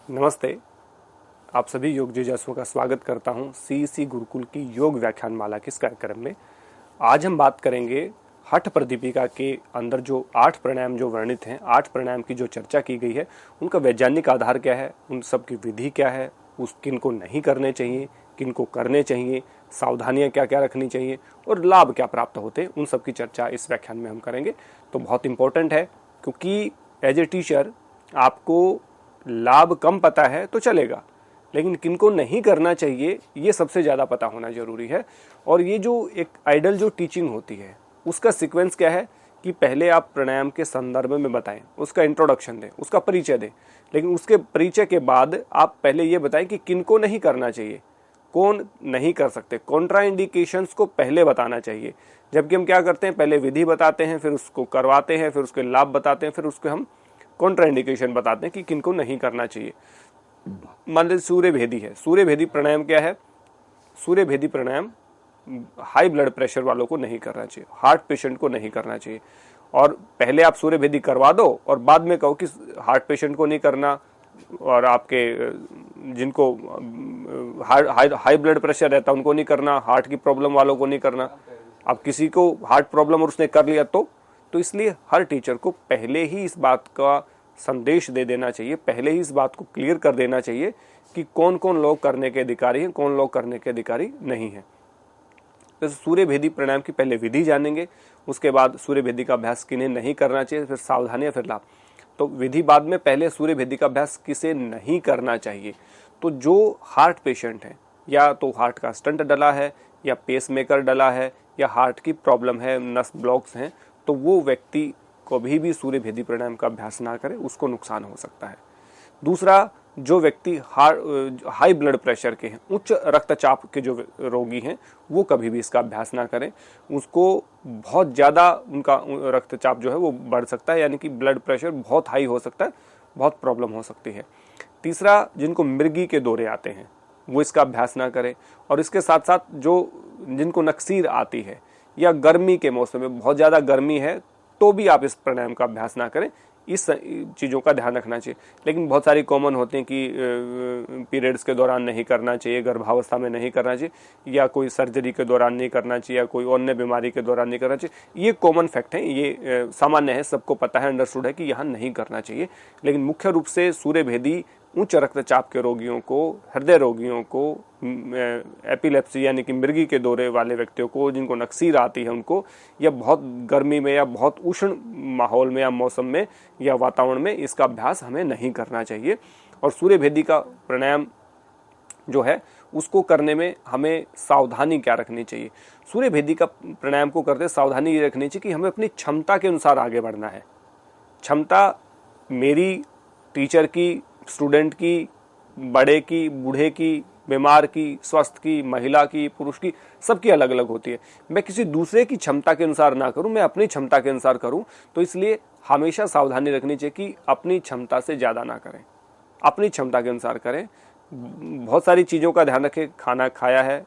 नमस्ते। आप सभी योग जिज्ञासुओं का स्वागत करता हूं सीईसी गुरुकुल की योग व्याख्यान माला के इस कार्यक्रम में। आज हम बात करेंगे हठ प्रदीपिका के अंदर जो 8 प्राणायाम जो वर्णित हैं, 8 प्राणायाम की जो चर्चा की गई है, उनका वैज्ञानिक आधार क्या है, उन सब की विधि क्या है, उस किनको नहीं करने चाहिए, किनको करने चाहिए, सावधानियां क्या क्या रखनी चाहिए और लाभ क्या प्राप्त होते हैं, उन सब की चर्चा इस व्याख्यान में हम करेंगे। तो बहुत इंपॉर्टेंट है, क्योंकि एज ए टीचर आपको लाभ कम पता है तो चलेगा, लेकिन किनको नहीं करना चाहिए ये सबसे ज़्यादा पता होना जरूरी है। और ये जो एक आइडल जो टीचिंग होती है उसका सीक्वेंस क्या है कि पहले आप प्राणायाम के संदर्भ में बताएं, उसका इंट्रोडक्शन दें, उसका परिचय दें, लेकिन उसके परिचय के बाद आप पहले ये बताएं कि किनको नहीं करना चाहिए, कौन नहीं कर सकते, कॉन्ट्रा इंडिकेशंस को पहले बताना चाहिए। जबकि हम क्या करते हैं, पहले विधि बताते हैं, फिर उसको करवाते हैं, फिर उसके लाभ बताते हैं, फिर उसको हम कॉन्ट्रा इंडिकेशन बताते हैं कि किनको नहीं करना चाहिए। मान लीजिए सूर्य भेदी है। सूर्य भेदी प्राणायाम क्या है? सूर्य भेदी प्राणायाम हाई ब्लड प्रेशर वालों को नहीं करना चाहिए, हार्ट पेशेंट को नहीं करना चाहिए। और पहले आप सूर्य भेदी करवा दो और बाद में कहो कि हार्ट पेशेंट को नहीं करना, और आपके जिनको हाई ब्लड प्रेशर रहता है उनको नहीं करना, हार्ट की प्रॉब्लम वालों को नहीं करना। अब किसी को हार्ट प्रॉब्लम और उसने कर लिया तो इसलिए हर टीचर को पहले ही इस बात का संदेश दे देना चाहिए, पहले ही इस बात को क्लियर कर देना चाहिए कि कौन कौन लोग करने के अधिकारी हैं, कौन लोग करने के अधिकारी नहीं हैं। तो सूर्य भेदी प्राणायाम की पहले विधि जानेंगे, उसके बाद सूर्य भेदी का अभ्यास किन्हें नहीं करना चाहिए, फिर सावधानियां, फिर लाभ। तो विधि बाद में, पहले सूर्य भेदी का अभ्यास किसे नहीं करना चाहिए। तो जो हार्ट पेशेंट है, या तो हार्ट का स्टंट डला है, या पेसमेकर डला है, या हार्ट की प्रॉब्लम है, नस ब्लॉक्स हैं, तो वो व्यक्ति कभी भी सूर्य भेदी प्राणायाम का अभ्यास ना करे, उसको नुकसान हो सकता है। दूसरा, जो व्यक्ति हाई ब्लड प्रेशर के हैं, उच्च रक्तचाप के जो रोगी हैं, वो कभी भी इसका अभ्यास ना करें। उसको बहुत ज़्यादा उनका रक्तचाप जो है वो बढ़ सकता है, यानी कि ब्लड प्रेशर बहुत हाई हो सकता है, बहुत प्रॉब्लम हो सकती है। तीसरा, जिनको मिर्गी के दौरे आते हैं वो इसका अभ्यास ना करें। और इसके साथ साथ जिनको नक्सीर आती है, या गर्मी के मौसम में बहुत ज़्यादा गर्मी है तो भी आप इस प्राणायाम का अभ्यास ना करें। इस चीज़ों का ध्यान रखना चाहिए। लेकिन बहुत सारी कॉमन होते हैं कि पीरियड्स के दौरान नहीं करना चाहिए, गर्भावस्था में नहीं करना चाहिए, या कोई सर्जरी के दौरान नहीं करना चाहिए, या कोई अन्य बीमारी के दौरान नहीं करना चाहिए। ये कॉमन फैक्ट हैं, ये सामान्य है, सबको पता है, अंडरस्टूड है कि यहाँ नहीं करना चाहिए। लेकिन मुख्य रूप से सूर्य भेदी उच्च रक्तचाप के रोगियों को, हृदय रोगियों को, एपिलेप्सी यानी कि मिर्गी के दौरे वाले व्यक्तियों को, जिनको नक्सीर आती है उनको, या बहुत गर्मी में या बहुत उष्ण माहौल में या मौसम में या वातावरण में इसका अभ्यास हमें नहीं करना चाहिए। और सूर्य भेदी का प्राणायाम जो है उसको करने में हमें सावधानी क्या रखनी चाहिए। सूर्य भेदी का प्राणायाम को करते सावधानी ये रखनी चाहिए कि हमें अपनी क्षमता के अनुसार आगे बढ़ना है। क्षमता मेरी, टीचर की, स्टूडेंट की, बड़े की, बूढ़े की, बीमार की, स्वस्थ की, महिला की, पुरुष की, सबकी अलग अलग होती है। मैं किसी दूसरे की क्षमता के अनुसार ना करूं, मैं अपनी क्षमता के अनुसार करूं। तो इसलिए हमेशा सावधानी रखनी चाहिए कि अपनी क्षमता से ज़्यादा ना करें, अपनी क्षमता के अनुसार करें। बहुत सारी चीज़ों का ध्यान रखें, खाना खाया है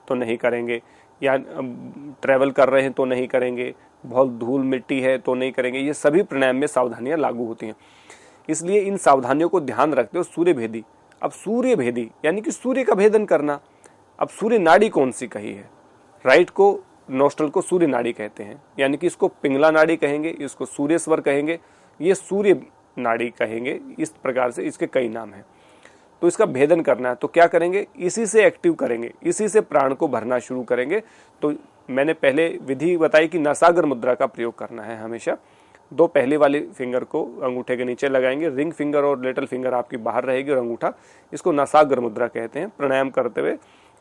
तो नहीं करेंगे, या ट्रैवल कर रहे हैं तो नहीं करेंगे, बहुत धूल मिट्टी है तो नहीं करेंगे। ये सभी प्राणायाम में सावधानियाँ लागू होती हैं। इसलिए इन सावधानियों को ध्यान रखते हो सूर्य भेदी। अब सूर्य भेदी यानी कि सूर्य का भेदन करना। अब सूर्य नाड़ी कौन सी कही है? राइट को, नोस्ट्रल को सूर्य नाड़ी कहते हैं, यानी कि इसको पिंगला नाड़ी कहेंगे, इसको सूर्य स्वर कहेंगे, ये सूर्य नाड़ी कहेंगे। इस प्रकार से इसके कई नाम हैं। तो इसका भेदन करना है तो क्या करेंगे? इसी से एक्टिव करेंगे, इसी से प्राण को भरना शुरू करेंगे। तो मैंने पहले विधि बताई कि नासाग्र मुद्रा का प्रयोग करना है हमेशा। 2 पहले वाले फिंगर को अंगूठे के नीचे लगाएंगे, रिंग फिंगर और लिटिल फिंगर आपकी बाहर रहेगी, और अंगूठा, इसको नासाग्र मुद्रा कहते हैं। प्राणायाम करते हुए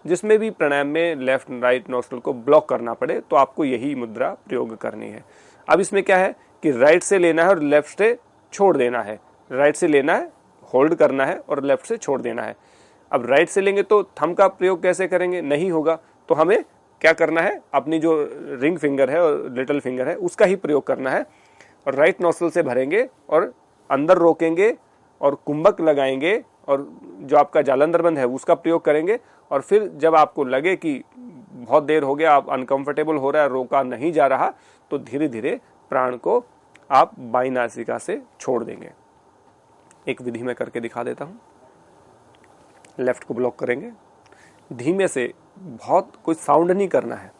जिसमें भी प्राणायाम में लेफ्ट राइट नोस्ट्रल को ब्लॉक करना पड़े तो आपको यही मुद्रा प्रयोग करनी है। अब इसमें क्या है कि राइट से लेना है और लेफ्ट से छोड़ देना है। राइट से लेना है, होल्ड करना है, और लेफ्ट से छोड़ देना है। अब राइट से लेंगे तो थंब का प्रयोग कैसे करेंगे? नहीं होगा। तो हमें क्या करना है? अपनी जो रिंग फिंगर है और लिटिल फिंगर है उसका ही प्रयोग करना है, और राइट नोस्ट्रल से भरेंगे और अंदर रोकेंगे और कुंभक लगाएंगे, और जो आपका जालंधर बंद है उसका प्रयोग करेंगे। और फिर जब आपको लगे कि बहुत देर हो गया, आप अनकंफर्टेबल हो रहा है, रोका नहीं जा रहा, तो धीरे धीरे प्राण को आप बाईं नासिका से छोड़ देंगे। एक विधि में करके दिखा देता हूं। लेफ्ट को ब्लॉक करेंगे। धीमे से, बहुत कोई साउंड नहीं करना है।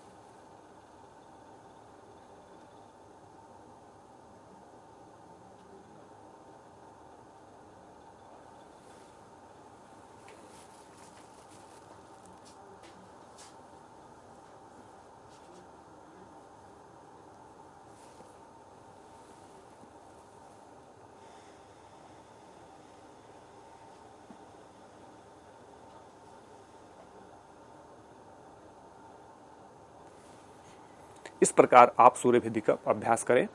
इस प्रकार आप सूर्य भेदी का अभ्यास करें।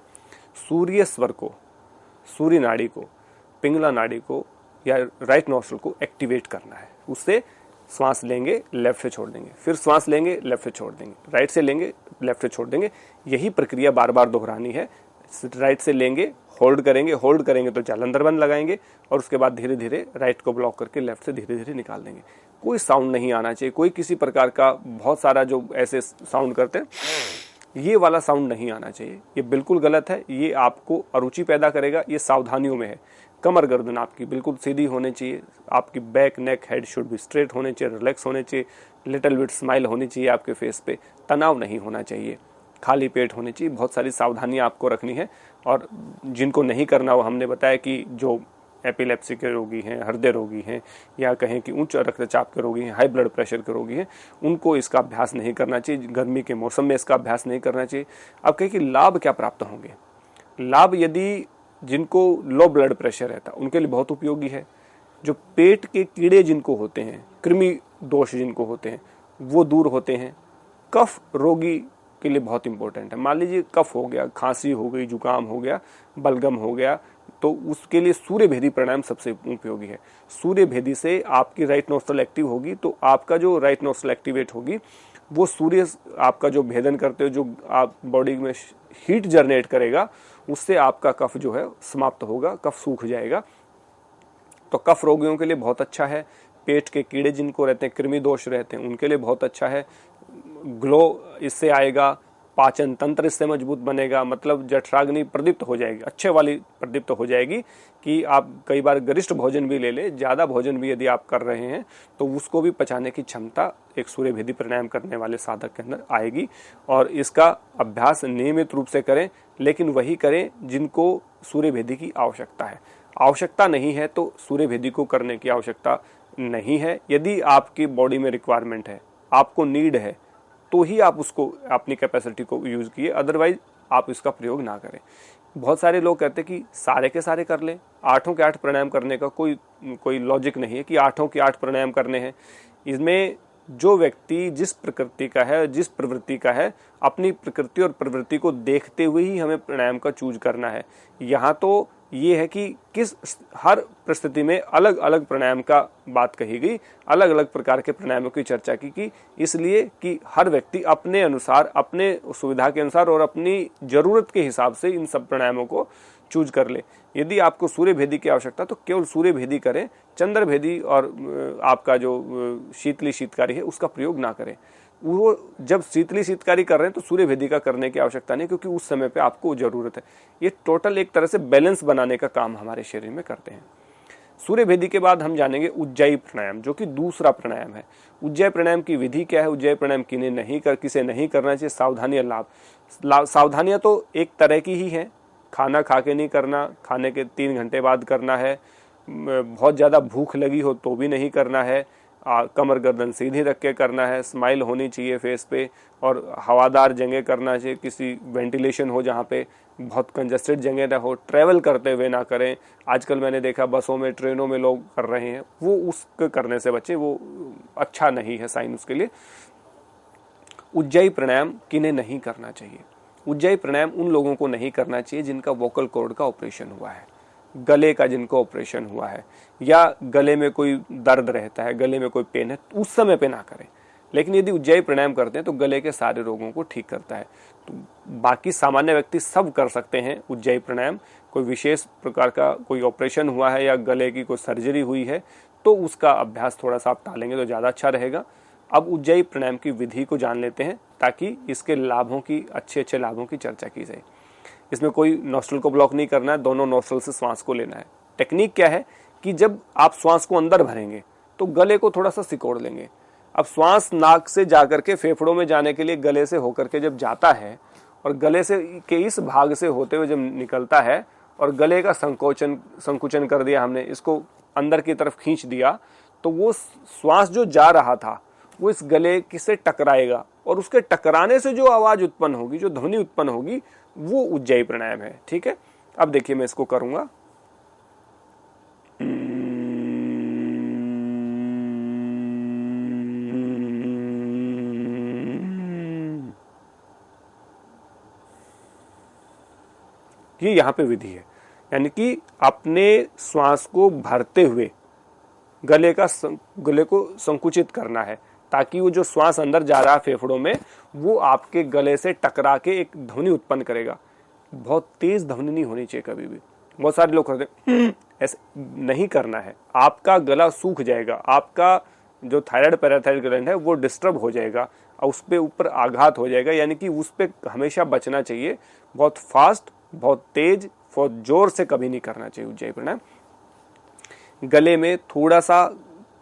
सूर्य स्वर को, सूर्य नाड़ी को, पिंगला नाड़ी को या राइट नोस्ट्रल को एक्टिवेट करना है। उससे श्वास लेंगे, लेफ्ट से छोड़ देंगे, फिर श्वास लेंगे, लेफ्ट से छोड़ देंगे, राइट से लेंगे, लेफ्ट से छोड़ देंगे। यही प्रक्रिया बार बार दोहरानी है। राइट से लेंगे, होल्ड करेंगे तो जालंधर बंद लगाएंगे और उसके बाद धीरे धीरे राइट को ब्लॉक करके लेफ्ट से धीरे धीरे निकाल देंगे। कोई साउंड नहीं आना चाहिए, कोई किसी प्रकार का, बहुत सारा जो ऐसे साउंड करते हैं, ये वाला साउंड नहीं आना चाहिए। ये बिल्कुल गलत है, ये आपको अरुचि पैदा करेगा। ये सावधानियों में है। कमर गर्दन आपकी बिल्कुल सीधी होनी चाहिए, आपकी बैक नेक हेड शुड भी स्ट्रेट होने चाहिए, रिलैक्स होने चाहिए, लिटिल बिट स्माइल होनी चाहिए आपके फेस पे, तनाव नहीं होना चाहिए, खाली पेट होनी चाहिए। बहुत सारी सावधानियां आपको रखनी है। और जिनको नहीं करना वो हमने बताया कि जो एपिलेप्सी के रोगी हैं, हृदय रोगी हैं, या कहें कि उच्च रक्तचाप के रोगी हैं, हाई ब्लड प्रेशर के रोगी हैं, उनको इसका अभ्यास नहीं करना चाहिए। गर्मी के मौसम में इसका अभ्यास नहीं करना चाहिए। अब कहें कि लाभ क्या प्राप्त होंगे? लाभ, यदि जिनको लो ब्लड प्रेशर रहता है उनके लिए बहुत उपयोगी है। जो पेट के कीड़े जिनको होते हैं, कृमि दोष जिनको होते हैं, वो दूर होते हैं। कफ रोगी के लिए बहुत इंपॉर्टेंट है। मान लीजिए कफ हो गया, खांसी हो गई, जुकाम हो गया, बलगम हो गया, तो उसके लिए सूर्य भेदी प्राणायाम सबसे उपयोगी है। सूर्य भेदी से आपकी राइट नोस्ट्रल एक्टिव होगी, तो आपका जो राइट नोस्ट्रल एक्टिवेट होगी, वो सूर्य आपका जो भेदन करते हो, जो आप बॉडी में हीट जनरेट करेगा, उससे आपका कफ जो है समाप्त होगा, कफ सूख जाएगा। तो कफ रोगियों के लिए बहुत अच्छा है। पेट के कीड़े जिनको रहते हैं, कृमि दोष रहते हैं, उनके लिए बहुत अच्छा है। ग्लो इससे आएगा, पाचन तंत्र इससे मजबूत बनेगा, मतलब जठराग्नि प्रदीप्त हो जाएगी, अच्छे वाली प्रदीप्त हो जाएगी कि आप कई बार गरिष्ठ भोजन भी ले लें, ज़्यादा भोजन भी यदि आप कर रहे हैं तो उसको भी पचाने की क्षमता एक सूर्य भेदी प्राणायाम करने वाले साधक के अंदर आएगी। और इसका अभ्यास नियमित रूप से करें, लेकिन वही करें जिनको सूर्य भेदी की आवश्यकता है। आवश्यकता नहीं है तो सूर्य भेदी को करने की आवश्यकता नहीं है। यदि आपकी बॉडी में रिक्वायरमेंट है, आपको नीड है, तो ही आप उसको अपनी कैपेसिटी को यूज किए, अदरवाइज आप इसका प्रयोग ना करें। बहुत सारे लोग कहते हैं कि सारे के सारे कर लें। 8 के 8 प्राणायाम करने का कोई लॉजिक नहीं है कि 8 के 8 प्राणायाम करने हैं। इसमें जो व्यक्ति जिस प्रकृति का है, जिस प्रवृत्ति का है, अपनी प्रकृति और प्रवृत्ति को देखते हुए ही हमें प्राणायाम का चूज करना है। यहाँ तो ये है कि किस हर परिस्थिति में अलग अलग प्राणायाम का बात कही गई, अलग अलग प्रकार के प्राणायामों की चर्चा की, इसलिए कि हर व्यक्ति अपने अनुसार, अपने सुविधा के अनुसार और अपनी जरूरत के हिसाब से इन सब प्राणायामों को चूज कर ले। यदि आपको सूर्य भेदी की आवश्यकता तो केवल सूर्य भेदी करें, चंद्र भेदी और आपका जो शीतली शीतकारी है उसका प्रयोग ना करें। वो जब शीतली शीतकारी कर रहे हैं तो सूर्य भेदी का करने की आवश्यकता नहीं, क्योंकि उस समय पे आपको जरूरत है। ये टोटल एक तरह से बैलेंस बनाने का काम हमारे शरीर में करते हैं। सूर्य भेदी के बाद हम जानेंगे उज्जाई प्राणायाम, जो कि दूसरा प्राणायाम है। उज्जाई प्राणायाम की विधि क्या है, उज्जाई प्राणायाम किसे नहीं करना चाहिए, सावधानियां, लाभ। सावधानियां तो एक तरह की ही है। खाना खा के नहीं करना, खाने के 3 घंटे बाद करना है, बहुत ज़्यादा भूख लगी हो तो भी नहीं करना है, कमर गर्दन सीधी रख के करना है, स्माइल होनी चाहिए फेस पे, और हवादार जगह करना चाहिए, किसी वेंटिलेशन हो जहाँ पे, बहुत कंजस्टेड जगह ना हो, ट्रैवल करते हुए ना करें। आजकल मैंने देखा बसों में, ट्रेनों में लोग कर रहे हैं, वो उसके करने से बचे, वो अच्छा नहीं है साइन उसके लिए। उज्जाई प्राणायाम किन्हें नहीं करना चाहिए? उज्जाई प्राणायाम उन लोगों को नहीं करना चाहिए जिनका वोकल कॉर्ड का ऑपरेशन हुआ है, गले का जिनको ऑपरेशन हुआ है, या गले में कोई दर्द रहता है, गले में कोई पेन है, उस समय पे ना करें। लेकिन यदि उज्जाई प्राणायाम करते हैं तो गले के सारे रोगों को ठीक करता है। तो बाकी सामान्य व्यक्ति सब कर सकते हैं उज्जाई प्राणायाम। कोई विशेष प्रकार का कोई ऑपरेशन हुआ है या गले की कोई सर्जरी हुई है तो उसका अभ्यास थोड़ा सा आप टालेंगे तो ज़्यादा अच्छा रहेगा। अब उज्जाई प्राणायाम की विधि को जान लेते हैं ताकि इसके लाभों की, अच्छे लाभों की चर्चा की जाए। इसमें कोई नोस्ट्रल को ब्लॉक नहीं करना है, दोनों नोस्ट्रल से श्वास को लेना है। टेक्निक क्या है कि जब आप श्वास को अंदर भरेंगे तो गले को थोड़ा सा सिकोड़ लेंगे। अब श्वास नाक से जाकर के फेफड़ों में जाने के लिए गले से होकर के जब जाता है और गले से के इस भाग से होते हुए जब निकलता है और गले का संकुचन कर दिया हमने, इसको अंदर की तरफ खींच दिया, तो वो श्वास जो जा रहा था वो इस गले से टकराएगा और उसके टकराने से जो आवाज उत्पन्न होगी, जो ध्वनि उत्पन्न होगी, वो उज्जयी प्राणायाम है। ठीक है, अब देखिए मैं इसको करूंगा। ये यहां पे विधि है, यानी कि अपने श्वास को भरते हुए गले को संकुचित करना है, ताकि वो जो श्वास अंदर जा रहा है फेफड़ों में, वो आपके गले से टकरा के एक ध्वनि उत्पन्न करेगा। बहुत तेज ध्वनि नहीं होनी चाहिए कभी भी। बहुत सारे लोग करते हैं, ऐसे नहीं करना है, आपका गला सूख जाएगा, आपका जो थायराइड पैराथायराइड ग्लैंड है वो डिस्टर्ब हो जाएगा और उस पे ऊपर आघात हो जाएगा, यानी कि उस पे हमेशा बचना चाहिए। बहुत फास्ट, बहुत तेज, बहुत जोर से कभी नहीं करना चाहिए उज्जयी प्राणायाम। गले में थोड़ा सा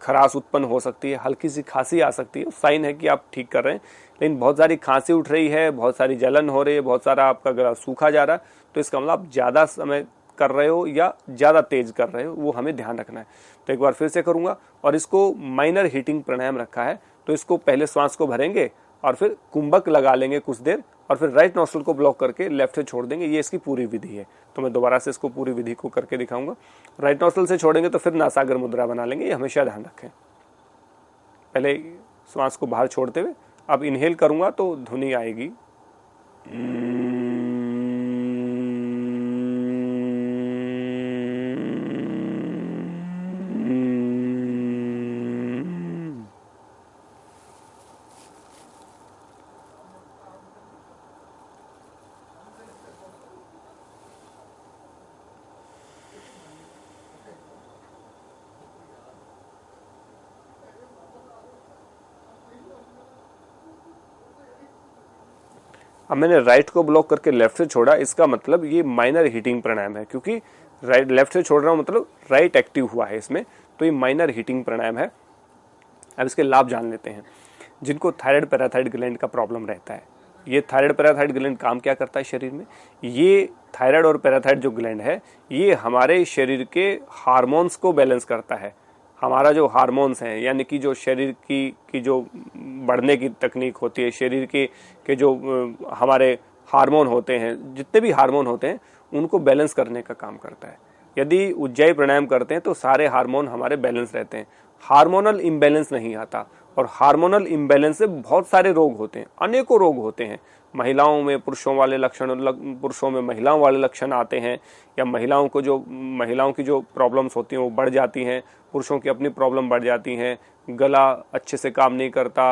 खराश उत्पन्न हो सकती है, हल्की सी खांसी आ सकती है, साइन है कि आप ठीक कर रहे हैं। लेकिन बहुत सारी खांसी उठ रही है, बहुत सारी जलन हो रही है, बहुत सारा आपका गला सूखा जा रहा है, तो इसका मतलब आप ज्यादा समय कर रहे हो या ज्यादा तेज कर रहे हो, वो हमें ध्यान रखना है। तो एक बार फिर से करूंगा, और इसको माइनर हीटिंग प्राणायाम रखा है। तो इसको पहले श्वास को भरेंगे और फिर कुंभक लगा लेंगे कुछ देर, और फिर राइट नॉस्ट्रल को ब्लॉक करके लेफ्ट से छोड़ देंगे। ये इसकी पूरी विधि है। तो मैं दोबारा से इसको पूरी विधि को करके दिखाऊंगा। राइट नॉस्ट्रल से छोड़ेंगे तो फिर नासागर मुद्रा बना लेंगे, ये हमेशा ध्यान रखें। पहले श्वास को बाहर छोड़ते हुए, अब इनहेल करूंगा तो ध्वनि आएगी। अब मैंने राइट को ब्लॉक करके लेफ्ट से छोड़ा, इसका मतलब ये माइनर हीटिंग प्राणायाम है, क्योंकि राइट लेफ्ट से छोड़ रहा हूं मतलब राइट एक्टिव हुआ है इसमें, तो ये माइनर हीटिंग प्राणायाम है। अब इसके लाभ जान लेते हैं। जिनको थायराइड पैराथायराइड ग्लैंड का प्रॉब्लम रहता है, ये थायराइड पैराथायराइड ग्लैंड काम क्या करता है शरीर में? ये थायराइड और पैराथायराइड जो ग्लैंड है, ये हमारे शरीर के हार्मोन्स को बैलेंस करता है। हमारा जो हार्मोन्स हैं, यानी कि जो शरीर की जो बढ़ने की तकनीक होती है, शरीर के जो हमारे हार्मोन होते हैं, जितने भी हार्मोन होते हैं, उनको बैलेंस करने का काम करता है। यदि उज्जयी प्राणायाम करते हैं तो सारे हार्मोन हमारे बैलेंस रहते हैं, हार्मोनल इम्बैलेंस नहीं आता। और हार्मोनल इम्बैलेंस से बहुत सारे रोग होते हैं, अनेकों रोग होते हैं। महिलाओं में पुरुषों वाले लक्षण, पुरुषों में महिलाओं वाले लक्षण आते हैं, या महिलाओं की जो प्रॉब्लम्स होती हैं वो बढ़ जाती हैं, पुरुषों की अपनी प्रॉब्लम बढ़ जाती हैं। गला अच्छे से काम नहीं करता,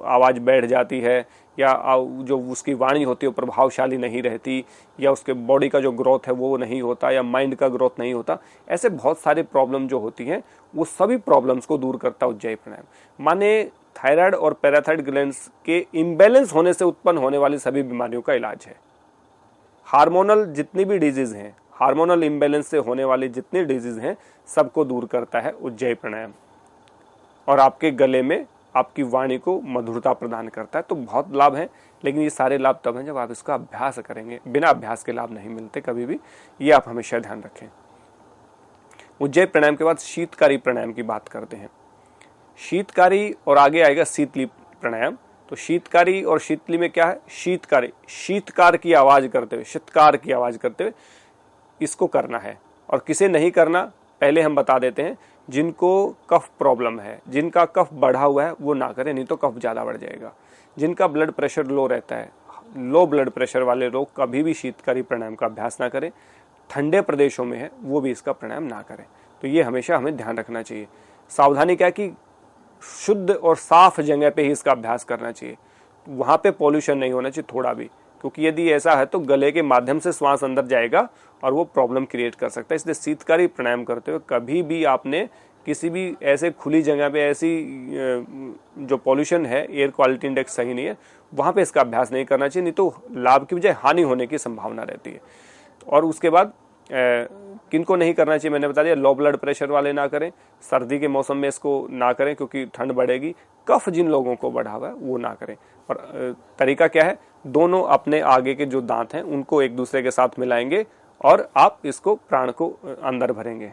आवाज़ बैठ जाती है, या जो उसकी वाणी होती है वो प्रभावशाली नहीं रहती, या उसके बॉडी का जो ग्रोथ है वो नहीं होता, या माइंड का ग्रोथ नहीं होता। ऐसे बहुत सारे प्रॉब्लम जो होती हैं, वो सभी प्रॉब्लम्स को दूर करता उज्जयी प्राणायाम। माने थायराइड और पैराथायराइड ग्लैंड्स के इम्बैलेंस होने से उत्पन्न होने वाली सभी बीमारियों का इलाज है। हार्मोनल जितनी भी डिजीज हैं, हार्मोनल इम्बैलेंस से होने वाली जितनी डिजीज हैं, सबको दूर करता है उज्जयी प्राणायाम, और आपके गले में आपकी वाणी को मधुरता प्रदान करता है। तो बहुत लाभ है, लेकिन ये सारे लाभ तब हैं जब आप इसका अभ्यास करेंगे। बिना अभ्यास के लाभ नहीं मिलते कभी भी, ये आप हमेशा ध्यान रखें। उज्जयी प्राणायाम के बाद शीतकारी प्राणायाम की बात करते हैं। शीतकारी और आगे आएगा शीतली प्राणायाम। तो शीतकारी और शीतली में क्या है? शीतकारी, शीतकार की आवाज करते हुए, शीतकार की आवाज करते हुए इसको करना है। और किसे नहीं करना पहले हम बता देते हैं। जिनको कफ प्रॉब्लम है, जिनका कफ बढ़ा हुआ है, वो ना करें, नहीं तो कफ ज़्यादा बढ़ जाएगा। जिनका ब्लड प्रेशर लो रहता है, लो ब्लड प्रेशर वाले लोग कभी भी शीतकारी प्राणायाम का अभ्यास ना करें। ठंडे प्रदेशों में है वो भी इसका प्राणायाम ना करें। तो ये हमेशा हमें ध्यान रखना चाहिए। सावधानी क्या कि शुद्ध और साफ जगह पे ही इसका अभ्यास करना चाहिए। वहाँ पे पॉल्यूशन नहीं होना चाहिए थोड़ा भी, क्योंकि यदि ऐसा है तो गले के माध्यम से श्वास अंदर जाएगा और वो प्रॉब्लम क्रिएट कर सकता है। इसलिए शीतकारी प्राणायाम करते हुए कभी भी आपने किसी भी ऐसे खुली जगह पे, ऐसी जो पॉल्यूशन है, एयर क्वालिटी इंडेक्स सही नहीं है, वहाँ पे इसका अभ्यास नहीं करना चाहिए, नहीं तो लाभ की बजाय हानि होने की संभावना रहती है। और उसके बाद किनको नहीं करना चाहिए मैंने बता दिया, लो ब्लड प्रेशर वाले ना करें, सर्दी के मौसम में इसको ना करें क्योंकि ठंड बढ़ेगी, कफ जिन लोगों को बढ़ा हुआ है वो ना करें। और तरीका क्या है, दोनों अपने आगे के जो दांत हैं उनको एक दूसरे के साथ मिलाएंगे और आप इसको प्राण को अंदर भरेंगे।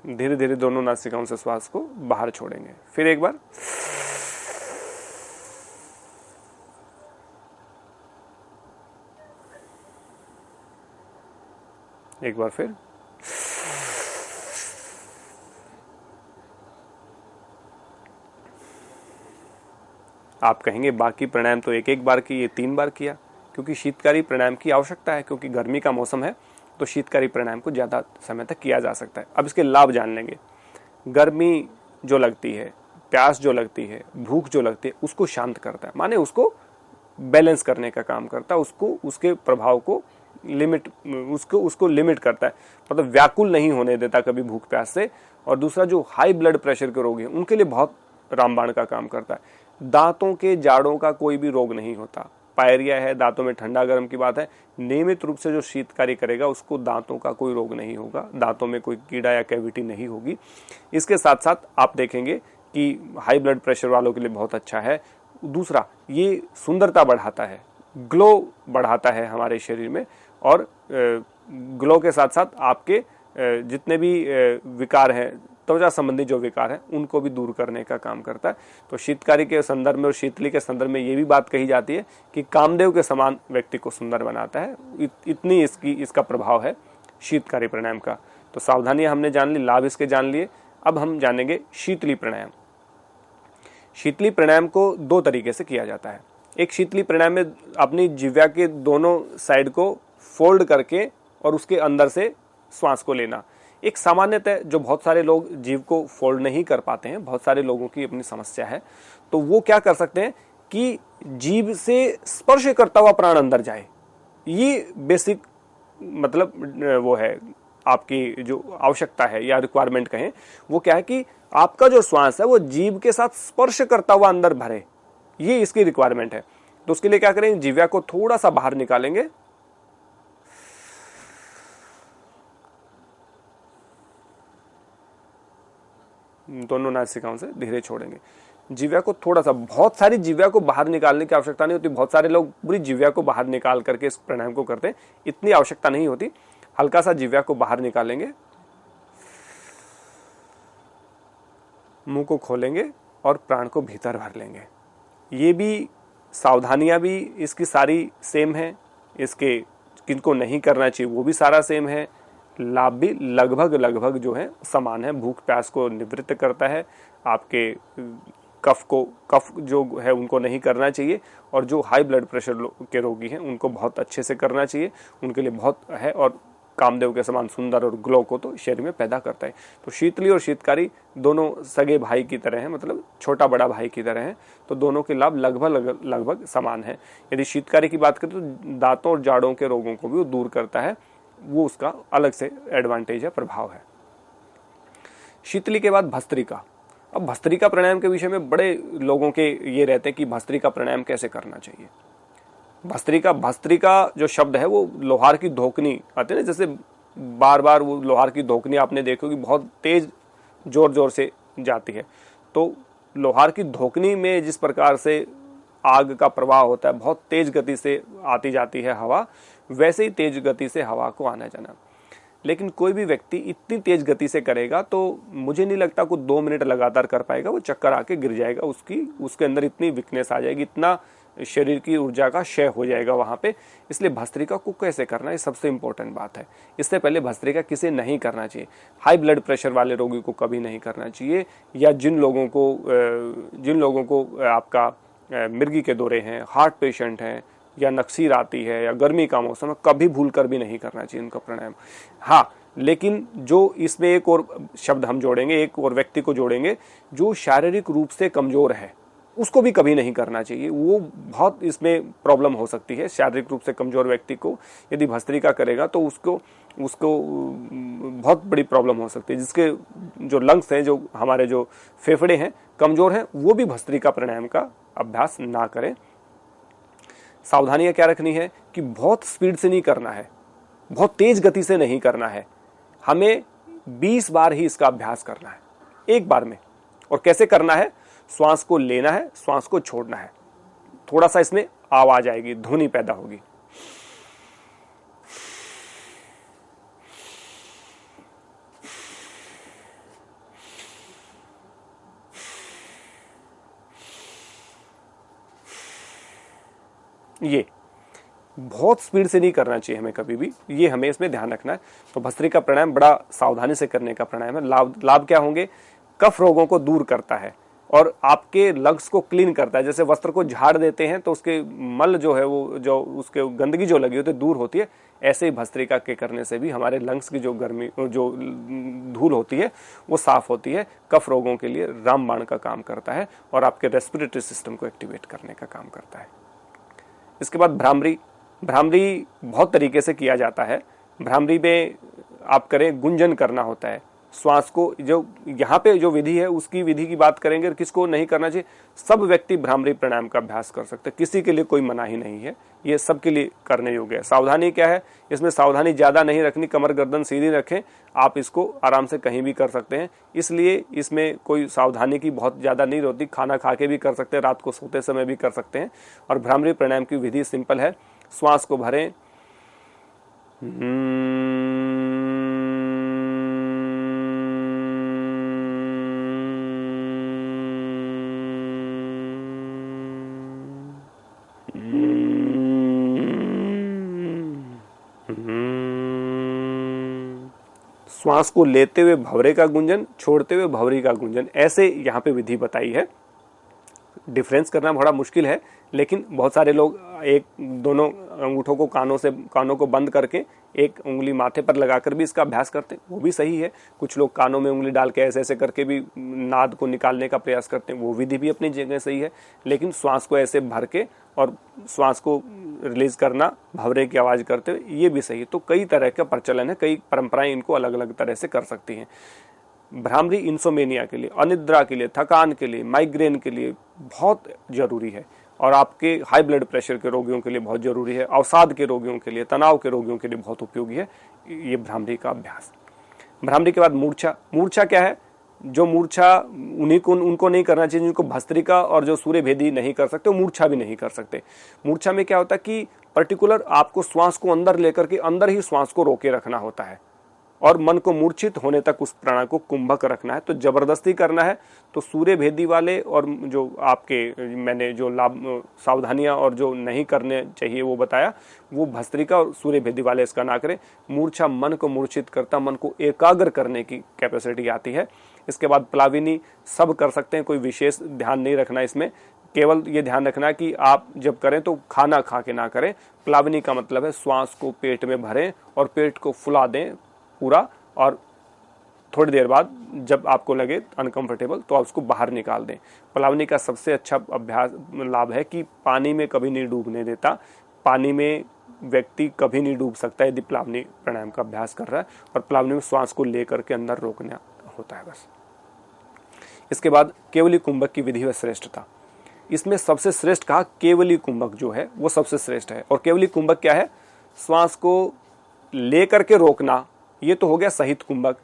धीरे धीरे दोनों नासिकाओं से श्वास को बाहर छोड़ेंगे। फिर एक बार, एक बार फिर, आप कहेंगे बाकी प्राणायाम तो एक एक बार की, ये 3 बार किया, क्योंकि शीतकारी प्राणायाम की आवश्यकता है, क्योंकि गर्मी का मौसम है तो शीतकारी प्राणायाम को ज़्यादा समय तक किया जा सकता है। अब इसके लाभ जान लेंगे। गर्मी जो लगती है, प्यास जो लगती है, भूख जो लगती है, उसको शांत करता है, माने उसको बैलेंस करने का काम करता है, उसको उसके प्रभाव को लिमिट, उसको लिमिट करता है, मतलब व्याकुल नहीं होने देता कभी भूख प्यास से। और दूसरा, जो हाई ब्लड प्रेशर के रोगी हैं उनके लिए बहुत रामबाण का काम करता है। दांतों के जाड़ों का कोई भी रोग नहीं होता, पायरिया है, दांतों में ठंडा गर्म की बात है, नियमित रूप से जो शीतकारी करेगा उसको दांतों का कोई रोग नहीं होगा, दांतों में कोई कीड़ा या कैविटी नहीं होगी। इसके साथ साथ आप देखेंगे कि हाई ब्लड प्रेशर वालों के लिए बहुत अच्छा है। दूसरा, ये सुंदरता बढ़ाता है, ग्लो बढ़ाता है हमारे शरीर में, और ग्लो के साथ साथ आपके जितने भी विकार हैं, त्वचा संबंधी जो विकार हैं, उनको भी दूर करने का काम करता है। तो शीतकारी के संदर्भ में और शीतली के संदर्भ में ये भी बात कही जाती है कि कामदेव के समान व्यक्ति को सुंदर बनाता है। इतनी इसका प्रभाव है शीतकारी प्राणायाम का। तो सावधानियां हमने जान ली, लाभ इसके जान लिए। अब हम जानेंगे शीतली प्राणायाम। शीतली प्राणायाम को 2 तरीके से किया जाता है। एक, शीतली प्राणायाम में अपनी जिह्वा के दोनों साइड को फोल्ड करके और उसके अंदर से श्वास को लेना। एक सामान्यतः जो बहुत सारे लोग जीभ को फोल्ड नहीं कर पाते हैं, बहुत सारे लोगों की अपनी समस्या है, तो वो क्या कर सकते हैं कि जीभ से स्पर्श करता हुआ प्राण अंदर जाए। ये बेसिक मतलब वो है आपकी जो आवश्यकता है या रिक्वायरमेंट कहें, वो क्या है कि आपका जो श्वास है वो जीभ के साथ स्पर्श करता हुआ अंदर भरे, ये इसकी रिक्वायरमेंट है। तो उसके लिए क्या करेंगे, जिह्वा को थोड़ा सा बाहर निकालेंगे, दोनों नासिकाओं से धीरे छोड़ेंगे। जिह्वा को थोड़ा सा, बहुत सारी जिह्वा को बाहर निकालने की आवश्यकता नहीं होती। बहुत सारे लोग पूरी जिह्वा को बाहर निकाल करके इस प्राणायाम को करते हैं, इतनी आवश्यकता नहीं होती। हल्का सा जिह्वा को बाहर निकालेंगे, मुंह को खोलेंगे और प्राण को भीतर भर लेंगे। ये भी सावधानियां भी इसकी सारी सेम है, इसके किनको नहीं करना चाहिए वो भी सारा सेम है। लाभ भी लगभग जो है समान है। भूख प्यास को निवृत्त करता है, आपके कफ जो है उनको नहीं करना चाहिए, और जो हाई ब्लड प्रेशर के रोगी हैं उनको बहुत अच्छे से करना चाहिए, उनके लिए बहुत है। और कामदेव के समान सुंदर और ग्लो को तो शरीर में पैदा करता है। तो शीतली और शीतकारी दोनों सगे भाई की तरह हैं, मतलब छोटा बड़ा भाई की तरह हैं। तो दोनों के लाभ लगभग समान है। यदि शीतकारी की बात करें तो दांतों और जाड़ों के रोगों को भी वो दूर करता है, वो उसका अलग से एडवांटेज है, प्रभाव है। शीतली के बाद भस्त्रिका। अब भस्त्रिका प्राणायाम के विषय में बड़े लोगों के ये रहते हैं कि भस्त्रिका प्राणायाम कैसे करना चाहिए। भस्त्रिका जो शब्द है वो लोहार की धोकनी आते हैं ना, जैसे बार बार वो लोहार की धोकनी आपने देखो कि बहुत तेज जोर से जाती है। तो लोहार की धोकनी में जिस प्रकार से आग का प्रवाह होता है, बहुत तेज गति से आती जाती है हवा, वैसे ही तेज गति से हवा को आना जाना। लेकिन कोई भी व्यक्ति इतनी तेज गति से करेगा तो मुझे नहीं लगता कोई 2 मिनट लगातार कर पाएगा, वो चक्कर आके गिर जाएगा, उसके अंदर इतनी वीकनेस आ जाएगी, इतना शरीर की ऊर्जा का क्षय हो जाएगा वहां पे। इसलिए भस्त्रिका को कैसे करना है सबसे इंपॉर्टेंट बात है। इससे पहले भस्त्रिका किसे नहीं करना चाहिए, हाई ब्लड प्रेशर वाले रोगी को कभी नहीं करना चाहिए, या जिन लोगों को आपका मिर्गी के दौरे हैं, हार्ट पेशेंट हैं, या नक्सीर आती है, या गर्मी का मौसम है, कभी भूल कर भी नहीं करना चाहिए इनका प्राणायाम। हाँ, लेकिन जो इसमें एक और शब्द हम जोड़ेंगे, एक और व्यक्ति को जोड़ेंगे जो शारीरिक रूप से कमजोर है, उसको भी कभी नहीं करना चाहिए। वो बहुत इसमें प्रॉब्लम हो सकती है। शारीरिक रूप से कमजोर व्यक्ति को यदि भस्त्रिका करेगा तो उसको बहुत बड़ी प्रॉब्लम हो सकती है, जिसके जो लंग्स हैं, जो हमारे जो फेफड़े हैं, कमजोर हैं वो भी भस्त्रिका प्राणायाम का अभ्यास ना करें। सावधानियां क्या रखनी है कि बहुत स्पीड से नहीं करना है, बहुत तेज गति से नहीं करना है, हमें 20 बार ही इसका अभ्यास करना है एक बार में। और कैसे करना है, श्वास को लेना है, श्वास को छोड़ना है, थोड़ा सा इसमें आवाज आएगी, ध्वनि पैदा होगी। ये बहुत स्पीड से नहीं करना चाहिए हमें कभी भी, ये हमें इसमें ध्यान रखना है। तो भस्त्रिका प्राणायाम बड़ा सावधानी से करने का प्राणायाम है। लाभ क्या होंगे, कफ रोगों को दूर करता है और आपके लंग्स को क्लीन करता है। जैसे वस्त्र को झाड़ देते हैं तो उसके मल जो है वो जो उसके गंदगी जो लगी होती है दूर होती है, ऐसे ही भस्त्रिका के करने से भी हमारे लंग्स की जो गर्मी जो धूल होती है वो साफ होती है, कफ रोगों के लिए रामबाण का काम करता है और आपके रेस्पिरेटरी सिस्टम को एक्टिवेट करने का काम करता है। इसके बाद भ्रामरी बहुत तरीके से किया जाता है। भ्रामरी में आप करें, गुंजन करना होता है श्वास को। जो यहाँ पे जो विधि है उसकी विधि की बात करेंगे, किसको नहीं करना चाहिए, सब व्यक्ति भ्रामरी प्राणायाम का अभ्यास कर सकते हैं, किसी के लिए कोई मनाही नहीं है, ये सबके लिए करने योग्य है। सावधानी क्या है, इसमें सावधानी ज्यादा नहीं रखनी, कमर गर्दन सीधी रखें, आप इसको आराम से कहीं भी कर सकते हैं, इसलिए इसमें कोई सावधानी की बहुत ज्यादा नहीं होती। खाना खा के भी कर सकते हैं, रात को सोते समय भी कर सकते हैं। और भ्रामरी प्राणायाम की विधि सिंपल है, श्वास को भरें, श्वास को लेते हुए भंवरे का गुंजन, छोड़ते हुए भंवरी का गुंजन, ऐसे यहाँ पे विधि बताई है। डिफरेंस करना बड़ा मुश्किल है, लेकिन बहुत सारे लोग दोनों अंगूठों को कानों को बंद करके एक उंगली माथे पर लगाकर भी इसका अभ्यास करते हैं, वो भी सही है। कुछ लोग कानों में उंगली डाल के ऐसे ऐसे करके भी नाद को निकालने का प्रयास करते हैं, वो विधि भी अपनी जगह सही है। लेकिन श्वास को ऐसे भर के और श्वास को रिलीज करना भंवरे की आवाज करते हुए, ये भी सही है। तो कई तरह का प्रचलन है, कई परंपराएं इनको अलग अलग तरह से कर सकती हैं। भ्रामरी इंसोमेनिया के लिए, अनिद्रा के लिए, थकान के लिए, माइग्रेन के लिए बहुत जरूरी है और आपके हाई ब्लड प्रेशर के रोगियों के लिए बहुत जरूरी है, अवसाद के रोगियों के लिए, तनाव के रोगियों के लिए बहुत उपयोगी है ये भ्रामरी का अभ्यास। भ्रामरी के बाद मूर्छा क्या है, जो मूर्छा उनको नहीं करना चाहिए जिनको भस्त्रिका और जो सूर्य भेदी नहीं कर सकते, वो मूर्छा भी नहीं कर सकते। मूर्छा में क्या होता है कि पर्टिकुलर आपको श्वास को अंदर लेकर के अंदर ही श्वास को रोके रखना होता है और मन को मूर्छित होने तक उस प्राण को कुंभक रखना है। तो जबरदस्ती करना है तो सूर्य भेदी वाले और जो आपके मैंने जो लाभ सावधानियां और जो नहीं करने चाहिए वो बताया, वो भस्त्रिका और सूर्य भेदी वाले इसका ना करें। मूर्छा मन को मूर्छित करता, मन को एकाग्र करने की कैपेसिटी आती है। इसके बाद प्लाविनी सब कर सकते हैं, कोई विशेष ध्यान नहीं रखना इसमें, केवल ये ध्यान रखना कि आप जब करें तो खाना खा के ना करें। प्लाविनी का मतलब है श्वास को पेट में भरें और पेट को फुला दें पूरा, और थोड़ी देर बाद जब आपको लगे अनकंफर्टेबल तो आप उसको बाहर निकाल दें। प्लावनी का सबसे अच्छा अभ्यास लाभ है कि पानी में कभी नहीं डूबने देता, पानी में व्यक्ति कभी नहीं डूब सकता यदि प्लावनी प्राणायाम का अभ्यास कर रहा है, और प्लावनी में श्वास को लेकर के अंदर रोकना होता है बस। इसके बाद केवली कुंभक की विधि व श्रेष्ठता, इसमें सबसे श्रेष्ठ कहा केवली कुंभक जो है वो सबसे श्रेष्ठ है। और केवली कुंभक क्या है, श्वास को लेकर के रोकना, ये तो हो गया सहित कुंभक।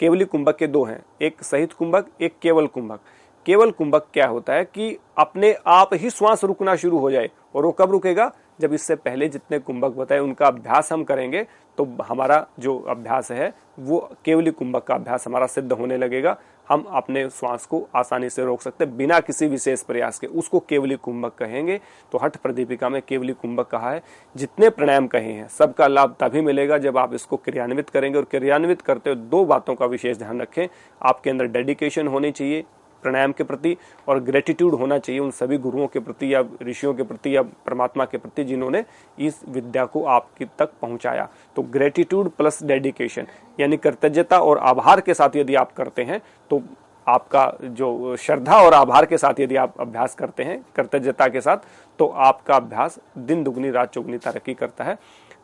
केवली कुंभक के दो हैं, एक सहित कुंभक, एक केवल कुंभक। केवल कुंभक क्या होता है कि अपने आप ही श्वास रुकना शुरू हो जाए, और वो कब रुकेगा, जब इससे पहले जितने कुंभक बताए उनका अभ्यास हम करेंगे तो हमारा जो अभ्यास है वो केवली कुंभक का अभ्यास हमारा सिद्ध होने लगेगा। हम अपने श्वास को आसानी से रोक सकते हैं बिना किसी विशेष प्रयास के, उसको केवली कुंभक कहेंगे। तो हठ प्रदीपिका में केवली कुंभक कहा है। जितने प्राणायाम कहे हैं सबका लाभ तभी मिलेगा जब आप इसको क्रियान्वित करेंगे, और क्रियान्वित करते हुए दो बातों का विशेष ध्यान रखें, आपके अंदर डेडिकेशन होनी चाहिए प्राणायाम के प्रति, और ग्रेटिट्यूड होना चाहिए उन सभी गुरुओं के प्रति या ऋषियों के प्रति या परमात्मा के प्रति जिन्होंने इस विद्या को आपकी तक पहुंचाया। तो ग्रेटिट्यूड प्लस डेडिकेशन यानी कृतज्ञता और आभार के साथ यदि आप करते हैं तो आपका जो श्रद्धा और आभार के साथ यदि आप अभ्यास करते हैं, कृतज्ञता के साथ, तो आपका अभ्यास दिन दुगनी रात चौगुनी तरक्की करता है।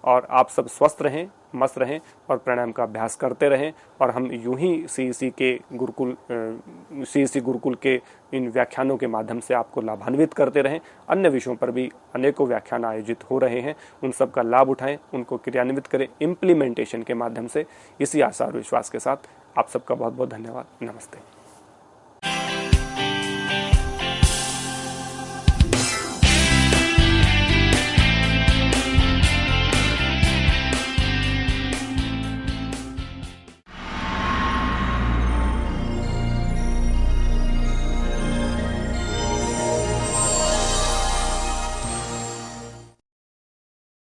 और आप सब स्वस्थ रहें, मस्त रहें और प्राणायाम का अभ्यास करते रहें। और हम यूं ही सीईसी गुरुकुल के इन व्याख्यानों के माध्यम से आपको लाभान्वित करते रहें। अन्य विषयों पर भी अनेकों व्याख्यान आयोजित हो रहे हैं, उन सब का लाभ उठाएं, उनको क्रियान्वित करें इम्प्लीमेंटेशन के माध्यम से। इसी आशा और विश्वास के साथ आप सबका बहुत बहुत धन्यवाद। नमस्ते।